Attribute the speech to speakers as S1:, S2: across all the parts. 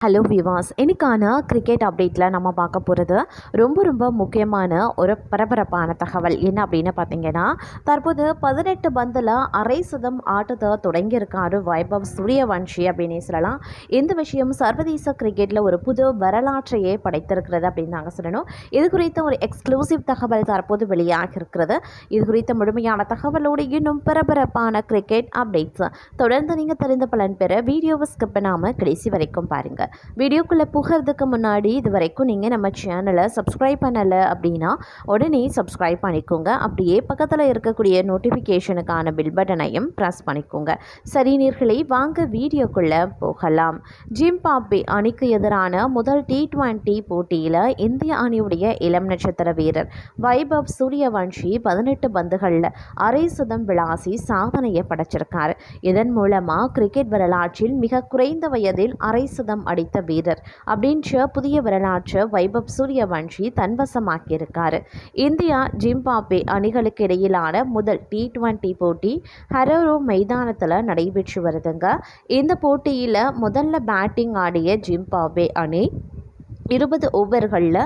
S1: Hello விவாஸ், இன்னைக்கான cricket அப்டேட்டில் நம்ம பார்க்க போகிறது ரொம்ப முக்கியமான ஒரு பரபரப்பான தகவல். என்ன அப்படின்னு பார்த்தீங்கன்னா, தற்போது 18 பந்தில் அரை சதம் ஆட்டத்தை தொடங்கியிருக்காரு வைபவ் சூரியவன்ஷி அப்படின்னே சொல்லலாம். இந்த விஷயம் சர்வதேச கிரிக்கெட்டில் ஒரு புது வரலாற்றையே படைத்திருக்கிறது அப்படின்னு நாங்கள் சொல்லணும். இது குறித்த ஒரு எக்ஸ்க்ளூசிவ் தகவல் தற்போது வெளியாக இருக்கிறது. இது குறித்த முழுமையான தகவலோடு இன்னும் பரபரப்பான கிரிக்கெட் அப்டேட்ஸ் தொடர்ந்து நீங்கள் தெரிந்த பலன் பெற வீடியோவை ஸ்கிப் பண்ணாமல் கடைசி வரைக்கும் பாருங்கள். வீடியோக்குள்ளே புகிறதுக்கு முன்னாடி இது வரைக்கும் நீங்கள் நம்ம சேனலை சப்ஸ்கிரைப் பண்ணலை அப்படின்னா உடனே சப்ஸ்கிரைப் பண்ணிக்கோங்க. அப்படியே பக்கத்தில் இருக்கக்கூடிய நோட்டிஃபிகேஷனுக்கான பில் பட்டனையும் ப்ரெஸ் பண்ணிக்கோங்க. சரி நேயர்களே, வாங்க வீடியோக்குள்ளே போகலாம். ஜிம்பாப்வே அணிக்கு எதிரான முதல் T20 போட்டியில் இந்திய அணியுடைய இளம் நட்சத்திர வீரர் வைபவ் சூரியவன்ஷி 18 பந்துகளில் அரை சதம் விளாசி சாதனையை படைச்சிருக்காரு. இதன் மூலமாக கிரிக்கெட் வரலாற்றில் மிக குறைந்த வயதில் அரை சதம் அடித்த வீரர் அப்படின்ற புதிய வரலாற்று வைபவ் சூரியவன்ஷி தன்வசமாக்கியிருக்காரு. இந்தியா ஜிம்பாப்வே அணிகளுக்கு இடையிலான முதல் T20 போட்டி ஹரோரோ மைதானத்தில் நடைபெற்று வருதுங்க. இந்த போட்டியில் முதல்ல பேட்டிங் ஆடிய ஜிம்பாப்வே அணி 20 ஓவர்களில்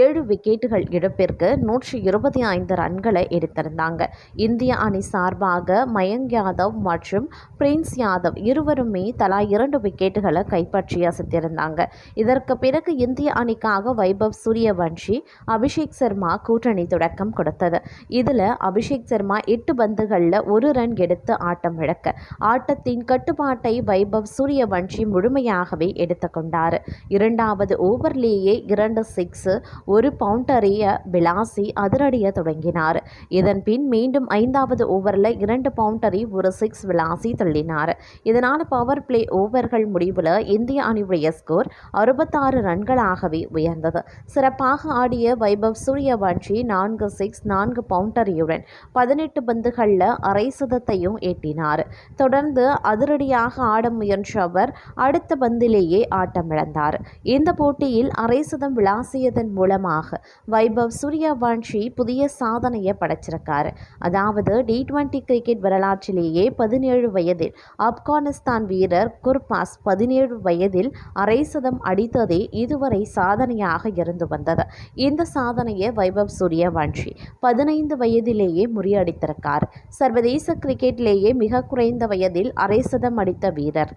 S1: 7 விக்கெட்டுகள் இழப்பிற்கு 125 ரன்களை எடுத்திருந்தாங்க. இந்திய அணி சார்பாக மயங்க் யாதவ் மற்றும் பிரின்ஸ் யாதவ் இருவருமே தலா 2 விக்கெட்டுகளை கைப்பற்றி அசைத்திருந்தாங்க. இதற்கு பிறகு இந்திய அணிக்காக வைபவ் சூரியவன்ஷி, அபிஷேக் சர்மா கூட்டணி தொடக்கம் கொடுத்தது. இதில் அபிஷேக் சர்மா 8 பந்துகளில் 1 ரன் எடுத்து ஆட்டம் இழக்க ஆட்டத்தின் கட்டுப்பாட்டை வைபவ் சூரியவன்ஷி முழுமையாகவே எடுத்துக்கொண்டார். இரண்டாவது ஓவரில் 2 6 1 பவுண்டரிய விளாசி அதிரடிய தொடங்கினார். இதன் பின் மீண்டும் 5வது ஓவரில் 2 பவுண்டரி 1 6 விளாசி தள்ளினார். இதனால் பவர் பிளே ஓவர்கள் முடிவில் இந்திய அணியுடைய ஸ்கோர் 66 ரன்களாகவே உயர்ந்தது. சிறப்பாக ஆடிய வைபவ் சூரியவன்ஷி 4 6 4 பவுண்டரியுடன் 18 பந்துகளில் அரை சதத்தையும் எட்டினார். தொடர்ந்து அதிரடியாக ஆட முயன்ற அவர் அடுத்த பந்திலேயே ஆட்டமிழந்தார். இந்த போட்டியில் அரை சதம் விளாசியதன் மூலமாக வைபவ் சூரியவன்ஷி புதிய சாதனையை படைச்சிருக்காரு. அதாவது T20 கிரிக்கெட் வரலாற்றிலேயே 17 வயதில் ஆப்கானிஸ்தான் வீரர் குர்பாஸ் 17 வயதில் அரை சதம் அடித்ததே இதுவரை சாதனையாக இருந்து வந்தது. இந்த சாதனையை வைபவ் சூரியவன்ஷி 15 வயதிலேயே முறியடித்திருக்கார். சர்வதேச கிரிக்கெட்டிலேயே மிக குறைந்த வயதில் அரை சதம் அடித்த வீரர்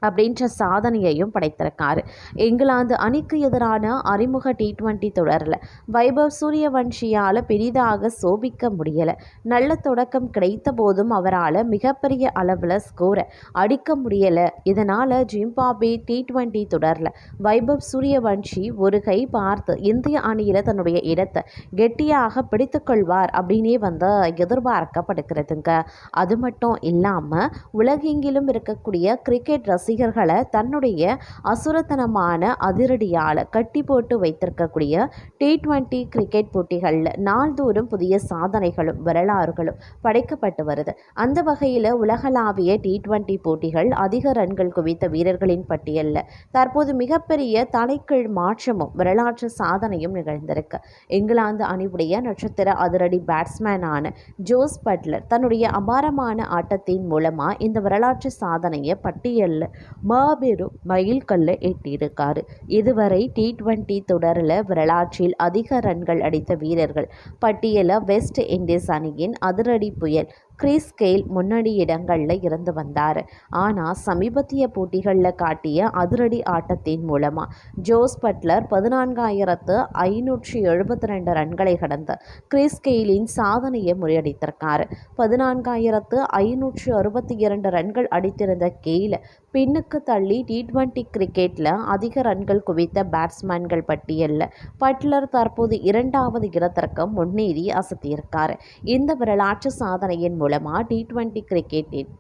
S1: அப்படின்ற சாதனையையும் படைத்திருக்காரு. இங்கிலாந்து அணிக்கு எதிரான அறிமுக T20 தொடரில் வைபவ் சூரியவன்ஷியால் பெரிதாக சோபிக்க முடியலை. நல்ல தொடக்கம் கிடைத்த போதும் அவரால் மிகப்பெரிய அளவில் ஸ்கோரை அடிக்க முடியலை. இதனால் ஜிம்பாப்வே T20 தொடரில் வைபவ் சூரியவன்ஷி ஒரு கை பார்த்து இந்திய அணியில் தன்னுடைய இடத்தை கெட்டியாக பிடித்துக்கொள்வார் அப்படின்னே எதிர்பார்க்கப்படுகிறதுங்க. அது மட்டும் இல்லாமல் உலகெங்கிலும் இருக்கக்கூடிய கிரிக்கெட் ரசிகர்களை தன்னுடைய அசுரத்தனமான அதிரடியால் கட்டி போட்டு வைத்திருக்கக்கூடிய T20 கிரிக்கெட் போட்டிகளில் நாள்தோறும் புதிய சாதனைகளும் வரலாறுகளும் படைக்கப்பட்டு வருது. அந்த வகையில் உலகளாவிய T20 போட்டிகள் அதிக ரன்கள் குவித்த வீரர்களின் பட்டியலில் தற்போது மிகப்பெரிய தலைகீழ் மாற்றமும் வரலாற்று சாதனையும் நிகழ்ந்திருக்கு. இங்கிலாந்து அணிவுடைய நட்சத்திர அதிரடி பேட்ஸ்மேனான ஜோஸ் பட்லர் தன்னுடைய அபாரமான ஆட்டத்தின் மூலமாக இந்த வரலாற்று சாதனையை பட்டியலில் மாபெரும் மைல்கல்லை எட்டியிருக்காரு. இதுவரை T20 தொடரில் வரலாற்றில் அதிக ரன்கள் அடித்த வீரர்கள் பட்டியலில் வெஸ்ட் இண்டீஸ் அணியின் அதிரடி புயல் கிறிஸ் கெயில் முன்னணி இடங்களில் இருந்து வந்தார். ஆனால் சமீபத்திய போட்டிகளில் காட்டிய அதிரடி ஆட்டத்தின் மூலமாக ஜோஸ் பட்லர் 14,572 ரன்களை கடந்த கிறிஸ் கெயிலின் சாதனையை முறியடித்திருக்கார். 14,562 ரன்கள் அடித்திருந்த கெயில் பின்னுக்கு தள்ளி T20 கிரிக்கெட்டில் அதிக ரன்கள் குவித்த பேட்ஸ்மேன்கள் பட்டியலில் பட்லர் தற்போது 2வது இடத்திற்கு முன்னேறி அசத்தியிருக்கார். இந்த வரலாற்று சாதனையின் மூலமாக T20 கிரிக்கெட்டின்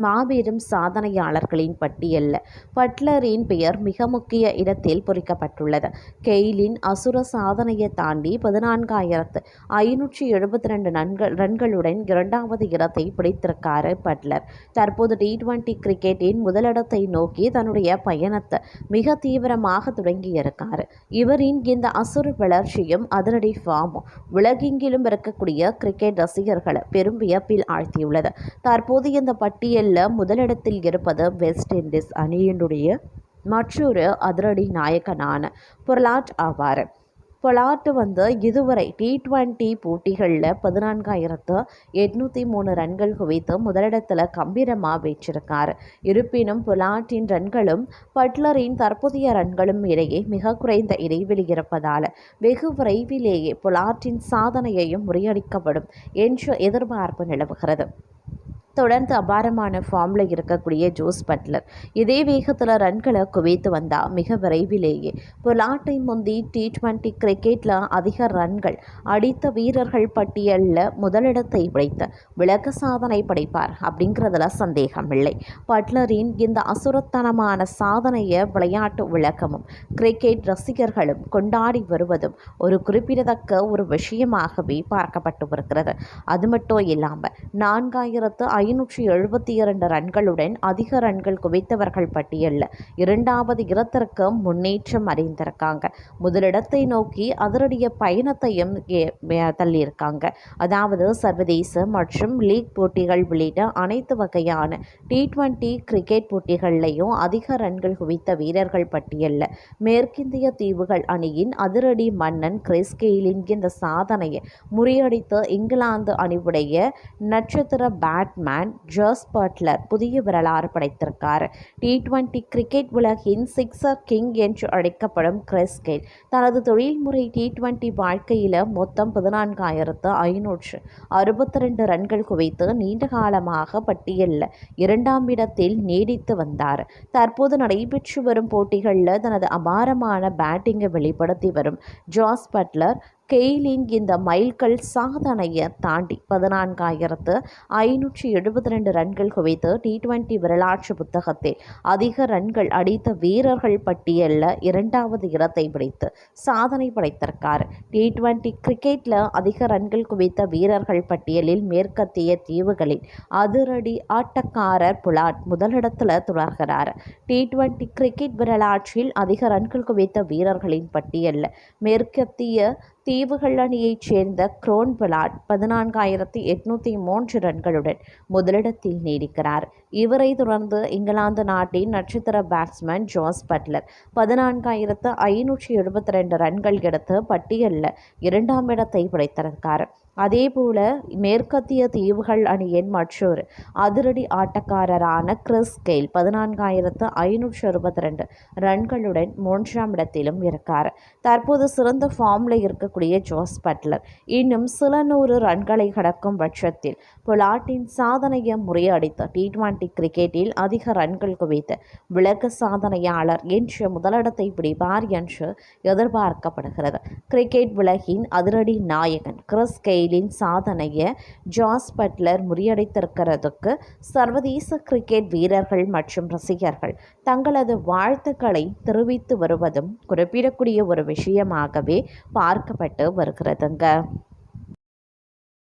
S1: மாபெரும் சாதனையாளர்களின் பட்டியலில் பட்லரின் பெயர் மிக முக்கிய இடத்தில் பொறிக்கப்பட்டுள்ளது. கெயிலின் அசுர சாதனையை தாண்டி 14,572 ரன்களுடன் 2வது இடத்தை பிடித்திருக்காரு பட்லர். தற்போது T20 கிரிக்கெட்டின் முதலிடத்தை நோக்கி தன்னுடைய பயணத்தை மிக தீவிரமாக தொடங்கியிருக்காரு. இவரின் இந்த அசுர வளர்ச்சியும் அதிரடி ஃபார்மும் உலகெங்கிலும் இருக்கக்கூடிய கிரிக்கெட் ரசிகர்களை பெரும் வியப்பில் ஆழ்த்தியுள்ளது. தற்போது இந்த பட்டியல் முதலிடத்தில் இருப்பது வெஸ்ட் இண்டீஸ் அணியினுடைய மற்றொரு அதிரடி நாயகனான பொலார்ட் ஆவார். பொலார்ட் இதுவரை T20 போட்டிகளில் 14,803 ரன்கள் குவித்து முதலிடத்தில் கம்பீரமாக வெற்றிருக்கார். இருப்பினும் பொலார்ட்டின் ரன்களும் பட்லரின் தற்போதைய ரன்களும் இடையே மிக குறைந்த இடைவெளி இருப்பதால் வெகு விரைவிலேயே பொலார்ட்டின் சாதனையையும் முறியடிக்கப்படும் என்ற எதிர்பார்ப்பு நிலவுகிறது. தொடர்ந்து அபாரமான ஃபார்மில் இருக்கக்கூடிய ஜோஸ் பட்லர் இதே வேகத்தில் ரன்களை குவித்து வந்தால் மிக விரைவிலேயே பொலார்ட்டை முந்தி T20 கிரிக்கெட்டில் அதிக ரன்கள் அடித்த வீரர்கள் பட்டியலில் முதலிடத்தை பிடித்து விளக்க சாதனை படைப்பார் அப்படிங்கிறதுல சந்தேகமில்லை. பட்லரின் இந்த அசுரத்தனமான சாதனையை விளையாட்டு உலகமும் கிரிக்கெட் ரசிகர்களும் கொண்டாடி வருவதும் ஒரு குறிப்பிடத்தக்க ஒரு விஷயமாகவே பார்க்கப்பட்டு வருகிறது. அது மட்டும் இல்லாமல் 4,572 ரன்களுடன் அதிக ரன்கள் குவித்தவர்கள் பட்டியலில் 2வது இடத்திற்கு முன்னேற்றம் அடைந்திருக்காங்க. முதலிடத்தை நோக்கி அதனுடைய பயணத்தையும் தள்ளியிருக்காங்க. அதாவது சர்வதேச மற்றும் லீக் போட்டிகள் உள்ளிட்ட அனைத்து வகையான T20 கிரிக்கெட் போட்டிகள்லையும் அதிக ரன்கள் குவித்த வீரர்கள் பட்டியலில் மேற்கிந்திய தீவுகள் அணியின் அதிரடி மன்னன் கிறிஸ் கெயிலின் இந்த சாதனையை முறியடித்து இங்கிலாந்து அணிவுடைய நட்சத்திர பேட்மேன் ஜோஸ் பட்லர் புதிய வரலாறு படைத்திருக்கார். T20 கிரிக்கெட் உலகின் சிக்ஸர் கிங் என்று அழைக்கப்படும் கிறிஸ் கெயில் தனது தொழில்முறை T20 வாழ்க்கையில் மொத்தம் 14,562 ரன்கள் குவித்து நீண்ட காலமாக பட்டியலில் 2ஆம் இடத்தில் நீடித்து வந்தார். தற்போது நடைபெற்று வரும் போட்டிகளில் தனது அபாரமான பேட்டிங்கை வெளிப்படுத்தி வரும் ஜோஸ் பட்லர் கெயிலின் இந்த மைல்கல் சாதனையை தாண்டி 14,572 ரன்கள் குவித்து T20 வரலாற்று புத்தகத்தில் அதிக ரன்கள் அடித்த வீரர்கள் பட்டியலில் 2வது இடத்தை பிடித்து சாதனை படைத்திருக்கார். T20 கிரிக்கெட்டில் அதிக ரன்கள் குவித்த வீரர்கள் பட்டியலில் மேற்கத்திய தீவுகளில் அதிரடி ஆட்டக்காரர் பொலார்ட் முதலிடத்தில் தொடர்கிறார். T20 கிரிக்கெட் வரலாற்றில் அதிக ரன்கள் குவித்த வீரர்களின் பட்டியலில் மேற்கத்திய தீவுகள் அணியைச் சேர்ந்த க்ரோன் பொலார்ட் 14,803 ரன்களுடன் முதலிடத்தில் நீடிக்கிறார். இவரை தொடர்ந்து இங்கிலாந்து நாட்டின் நட்சத்திர பேட்ஸ்மேன் ஜோஸ் பட்லர் 14,572 ரன்கள் எடுத்து பட்டியலில் 2ஆம் இடத்தை பிடித்திருக்கார். அதேபோல மேற்கத்திய தீவுகள் அணியின் மற்றொரு அதிரடி ஆட்டக்காரரான கிறிஸ் கெயில் 14,562 ரன்களுடன் 3ஆம் இடத்திலும் இருக்கார். தற்போது சிறந்த ஃபார்மில் இருக்கக்கூடிய ஜோஸ் பட்லர் இன்னும் சில 100 ரன்களை கடக்கும் பட்சத்தில் பொலார்ட்டின் சாதனையை முறியடித்த T20 கிரிக்கெட்டில் அதிக ரன்கள் குவித்த உலக சாதனையாளர் என்ற முதலிடத்தை பிடிப்பார் என்று எதிர்பார்க்கப்படுகிறது. கிரிக்கெட் உலகின் அதிரடி நாயகன் கிறிஸ் கெயிலின் சாதனையை ஜோஸ் பட்லர் முறியடித்திருக்கிறதுக்கு சர்வதேச கிரிக்கெட் வீரர்கள் மற்றும் ரசிகர்கள் தங்களது வாழ்த்துக்களை தெரிவித்து வருவதும் குறிப்பிடக்கூடிய ஒரு விஷயமாகவே பார்க்கப்பட்டு வருகிறதுங்க.